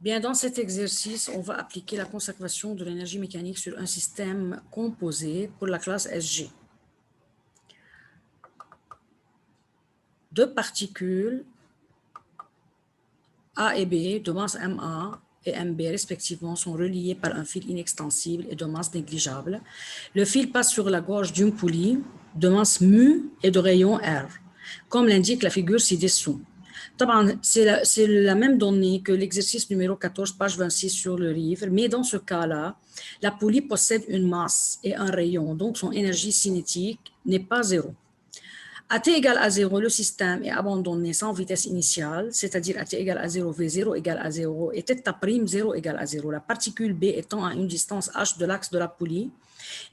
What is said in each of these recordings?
Bien, dans cet exercice, on va appliquer la conservation de l'énergie mécanique sur un système composé pour la classe SG. Deux particules A et B de masse MA et MB respectivement sont reliées par un fil inextensible et de masse négligeable. Le fil passe sur la gorge d'une poulie de masse mu et de rayon R, comme l'indique la figure ci-dessous. C'est la même donnée que l'exercice numéro 14, page 26 sur le livre, mais dans ce cas-là, la poulie possède une masse et un rayon, donc son énergie cinétique n'est pas zéro. À t égale à 0, le système est abandonné sans vitesse initiale, c'est-à-dire à t égale à 0, V0 égale à 0 et θ' 0 égale à 0. La particule B étant à une distance h de l'axe de la poulie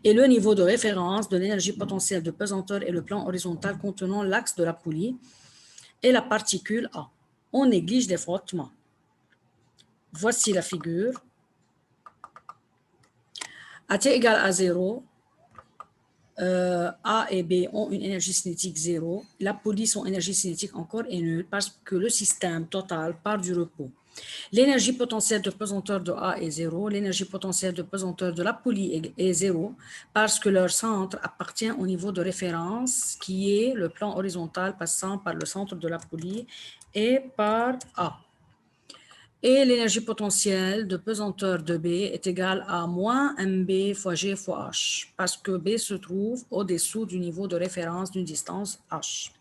et le niveau de référence de l'énergie potentielle de pesanteur est le plan horizontal contenant l'axe de la poulie et la particule A. On néglige les frottements. Voici la figure. À t égale à 0, A et B ont une énergie cinétique 0. La poulie, son énergie cinétique encore est nulle parce que le système total part du repos. L'énergie potentielle de pesanteur de A est 0. L'énergie potentielle de pesanteur de la poulie est 0 parce que leur centre appartient au niveau de référence qui est le plan horizontal passant par le centre de la poulie et par A. Et l'énergie potentielle de pesanteur de B est égale à moins mB fois G fois H, parce que B se trouve au-dessous du niveau de référence d'une distance H.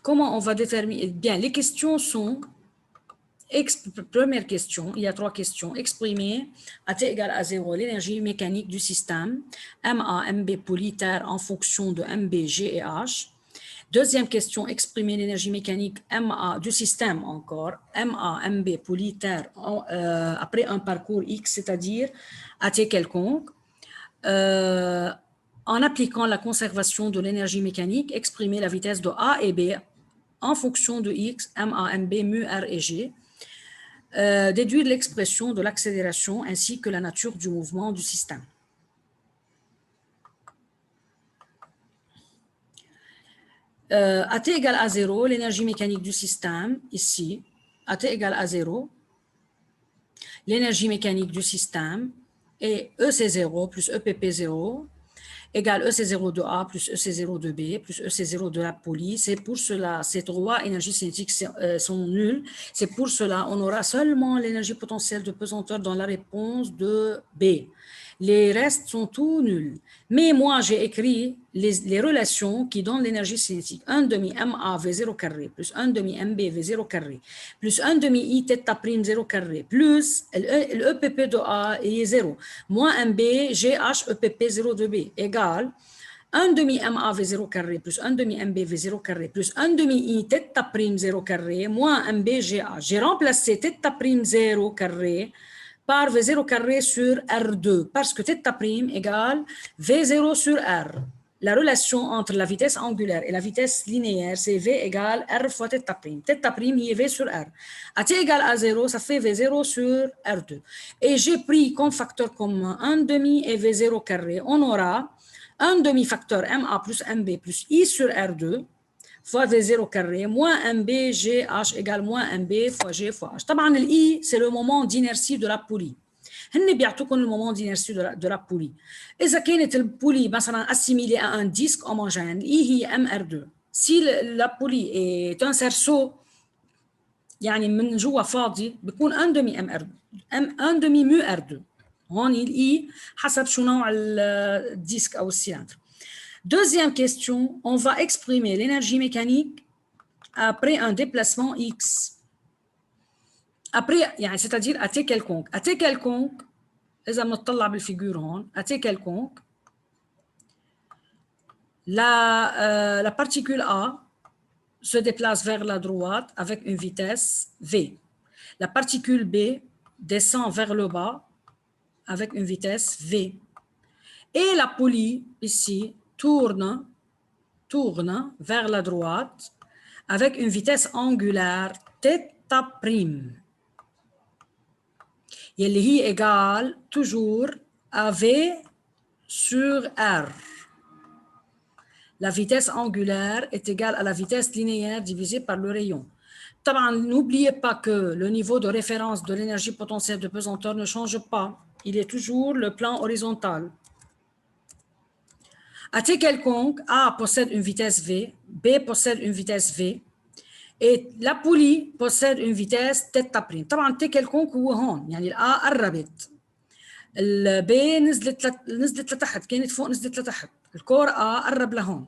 Comment on va déterminer? Bien, les questions sont, première question, il y a trois questions. Exprimer à T égale à 0 l'énergie mécanique du système, MA, MB politaire en fonction de MB, G et H. Deuxième question, exprimer l'énergie mécanique MA du système encore, MA, MB politaire après un parcours X, c'est-à-dire à T quelconque. En appliquant la conservation de l'énergie mécanique, exprimer la vitesse de A et B en fonction de X, MA, MB, mu, R et G. Déduire l'expression de l'accélération ainsi que la nature du mouvement du système. À t égale à 0, l'énergie mécanique du système, ici, à t égale à 0, l'énergie mécanique du système est EC0 plus EPP0 égale EC0 de A plus EC0 de B plus EC0 de la poulie. C'est pour cela, ces trois énergies cinétiques sont nulles. C'est pour cela on aura seulement l'énergie potentielle de pesanteur dans la réponse de B. Les restes sont tous nuls. Mais moi, j'ai écrit les relations qui donnent l'énergie cinétique. 1 demi MA V0 carré plus 1 demi MB V0 carré plus 1 demi I θ' 0 carré plus l'EPP de A est 0 moins MB GH EPP 0 de B égale 1 demi MA V0 carré plus 1 demi MB V0 carré plus 1 demi I θ' 0 carré moins MB GH. J'ai remplacé θ' 0 carré par V0 carré sur R2 parce que θ' égale V0 sur R. La relation entre la vitesse angulaire et la vitesse linéaire, c'est V égale R fois θ'. θ' est V sur R. À t égale à 0, ça fait V0 sur R2. Et j'ai pris comme facteur commun 1 demi et V0 carré. On aura 1 demi facteur MA plus MB plus I sur R2 fois V0 carré moins MB GH égale moins MB fois G fois H. طبعا l'I, c'est le moment d'inertie de la poulie. هن بيعطوكم le moment d'inertie de la poulie. إذا كانت البولي مثلا assimilée à un disque homogène, l'I هي MR2. Si la poulie est un cerceau يعني من جوا فاضي بيكون 1 demi MR 1 demi mu R2. هون الإي حسب شو نوع الديسك أو السيلندر. Deuxième question, on va exprimer l'énergie mécanique après un déplacement X. Après, c'est-à-dire à T quelconque. À T quelconque, إذا بنطلع بالفيجور هون, à T quelconque, la particule A se déplace vers la droite avec une vitesse V. La particule B descend vers le bas avec une vitesse V. Et la poulie, ici, tourne vers la droite avec une vitesse angulaire θ'. اللي هي égale toujours à V sur R. La vitesse angulaire est égale à la vitesse linéaire divisée par le rayon. N'oubliez pas que le niveau de référence de l'énergie potentielle de pesanteur ne change pas. Il est toujours le plan horizontal. À T quelconque, A possède une vitesse V, B possède une vitesse V, et la poulie possède une vitesse θ'. طبعا T quelconque هو هون، يعني الA قربت، الB نزلت لتحت، كانت فوق نزلت لتحت، الكور A قرب لهون.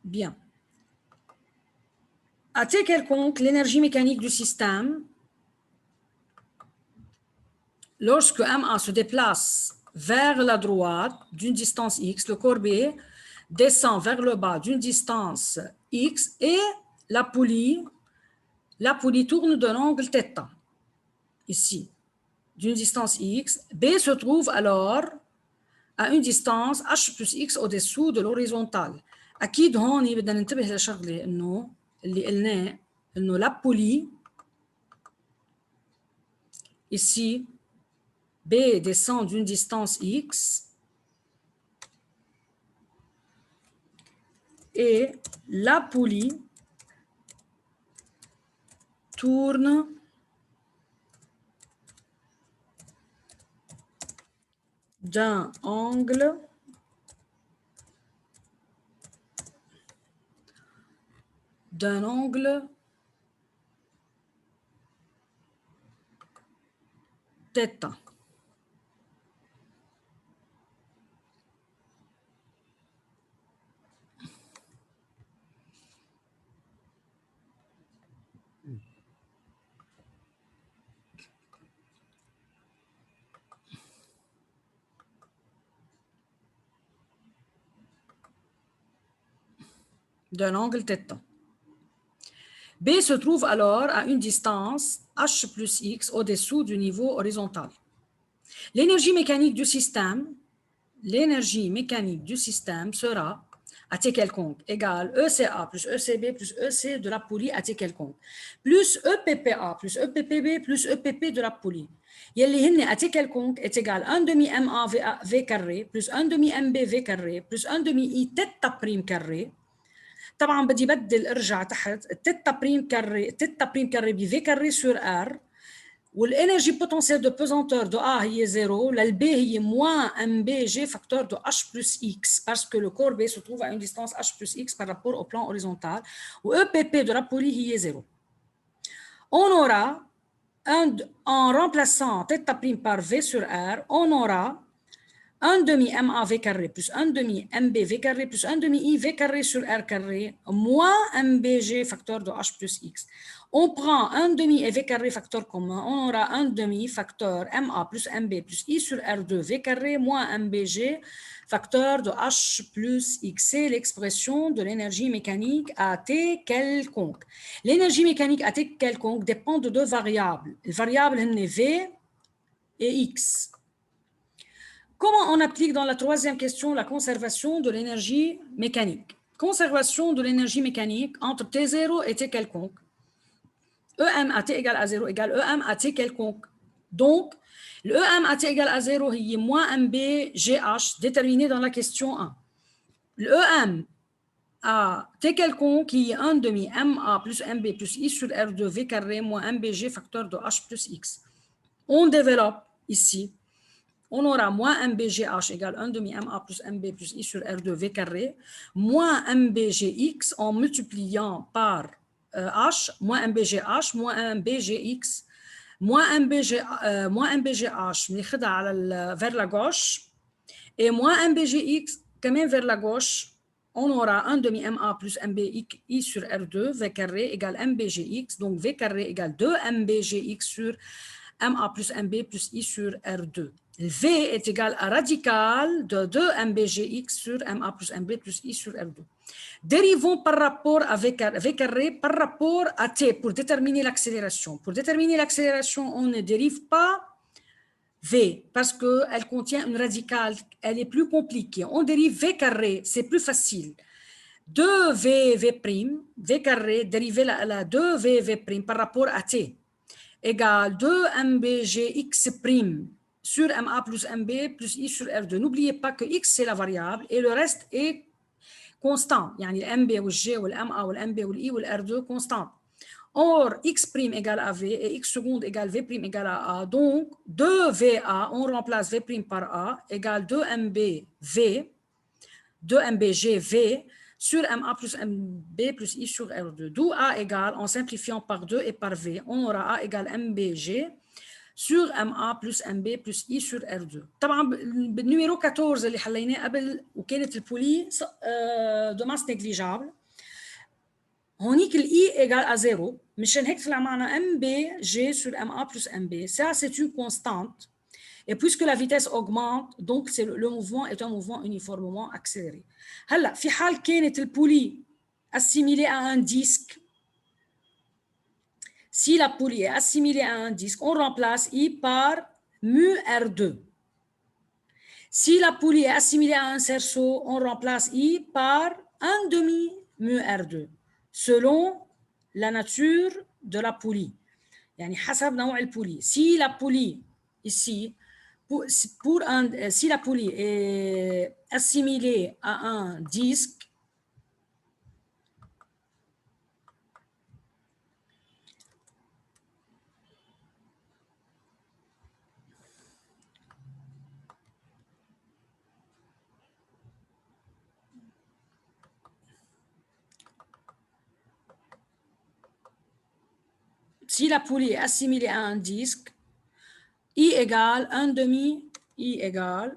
Bien. À T quelconque, l'énergie mécanique du système, lorsque MA se déplace vers la droite d'une distance X, le corps B descend vers le bas d'une distance X et la poulie tourne d'un angle θ, ici, d'une distance X. B se trouve alors à une distance H plus X au-dessous de l'horizontale. أكيد هون بدنا ننتبه لشغلة إنه اللي قلناه إنه la poulie ici B descend d'une distance X et la poulie tourne d'un angle θ. D'un angle θ. B se trouve alors à une distance H plus X au-dessous du niveau horizontal. L'énergie mécanique du système sera à T quelconque égale ECA plus ECB plus EC de la poulie à T quelconque plus EPPA plus EPPB plus EPP de la poulie. يلي هن à T quelconque est égal 1 demi MA V carré plus 1 demi MB V carré plus 1 demi I θ prime carré. طبعا بدي بدل ارجع تحت θ prime carré ب V carré sur R. والénergie potentielle de pesanteur de A هي 0, la B هي moins MBG facteur de H plus X parce que le corps B se trouve à une distance H plus X par rapport au plan horizontal ou EPP de la poulie هي 0. On aura, en remplaçant θ prime par V sur R, on aura 1 demi MA V carré plus 1 demi MB V carré plus 1 demi I V carré sur R carré moins MBG facteur de H plus X. On prend 1 demi et V carré facteur commun, on aura 1 demi facteur MA plus MB plus I sur R2 V carré moins MBG facteur de H plus X. C'est l'expression de l'énergie mécanique à T quelconque. L'énergie mécanique à T quelconque dépend de deux variables. Les variables sont V et X. Comment on applique dans la troisième question la conservation de l'énergie mécanique? Conservation de l'énergie mécanique entre T0 et T quelconque. EM à T égale à 0 égale EM à T quelconque. Donc, le EM à T égale à 0 est moins MB GH déterminé dans la question 1. Le EM à T quelconque est 1 demi MA plus MB plus I sur R2 V carré moins MBG facteur de H plus X. On développe ici. On aura moins MBGH égale 1 demi MA plus MB plus I sur R2 V carré, moins MBGX en multipliant par H, moins MBGH, moins MBGX, moins MBGH, vers la gauche, et moins MBGX, quand même vers la gauche, on aura 1 demi MA plus MBI sur R2 V carré égale MBGX, donc V carré égale 2 MBGX sur MA plus MB plus I sur R2. V est égal à radical de 2 MBGX sur MA plus MB plus I sur R2. Dérivons par rapport à V carré par rapport à T pour déterminer l'accélération. Pour déterminer l'accélération, on ne dérive pas V parce qu'elle contient une radicale, elle est plus compliquée. On dérive V carré, c'est plus facile. 2V' V carré dérivé la 2V' par rapport à T égale 2 MBGX' sur MA plus MB plus I sur R2. N'oubliez pas que X, c'est la variable et le reste est constant. يعني ال MB ou le G ou le MA ou le MB ou le I ou le R2 constant. Or, X' égale à V et X seconde égale V' égale à A. Donc, 2VA, on remplace V' par A, égale 2MB V, 2MBG V, sur MA plus MB plus I sur R2. D'où A égale, en simplifiant par 2 et par V, on aura A égale MBG sur MA plus MB plus I sur R2. طبعا بالنيميرو 14 اللي حليناه قبل وكانت البولي de masse négligeable. هونيك الاي égale à 0. مشان هيك طلع معنا MBG sur MA plus MB. Ça, c'est une constante. Et puisque la vitesse augmente, donc le mouvement est un mouvement uniformément accéléré. هلا في حال كانت البولي assimilée à un disque. Si la poulie est assimilée à un disque, on remplace I par mu R2. Si la poulie est assimilée à un cerceau, on remplace I par un demi mu R2, selon la nature de la poulie. يعني حسب نوع البولي. Si la poulie ici, si la poulie est assimilée à un disque, si la poulie est assimilée à un disque, I égale 1 demi, I égale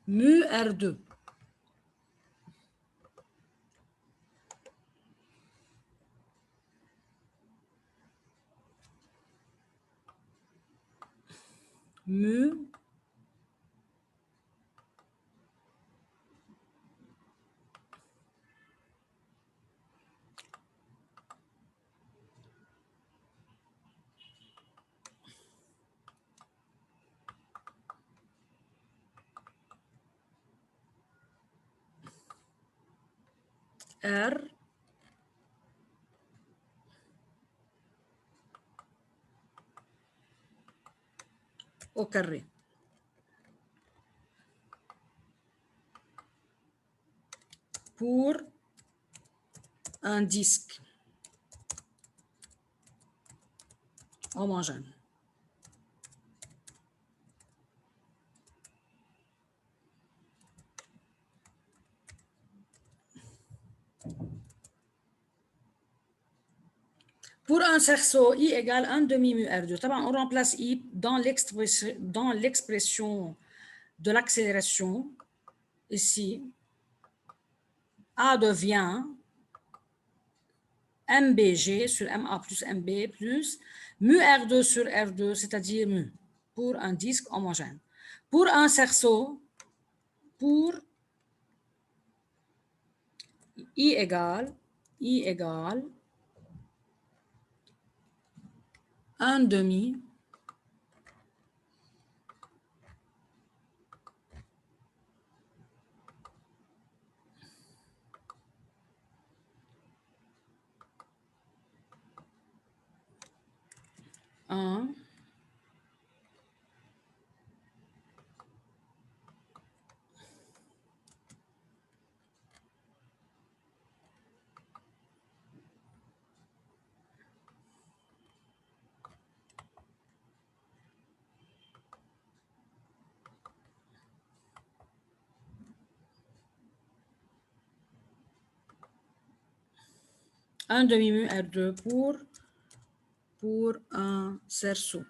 mu R2. Mu R au carré. Pour un disque homogène. Pour un cerceau, I égale 1 demi mu R2. On remplace I dans l'expression de l'accélération. Ici, A devient MBG sur MA plus MB plus mu R2 sur R2, c'est-à-dire mu, pour un disque homogène. Pour un cerceau, pour I égale 1 demi un demi mu R2 pour un cerceau.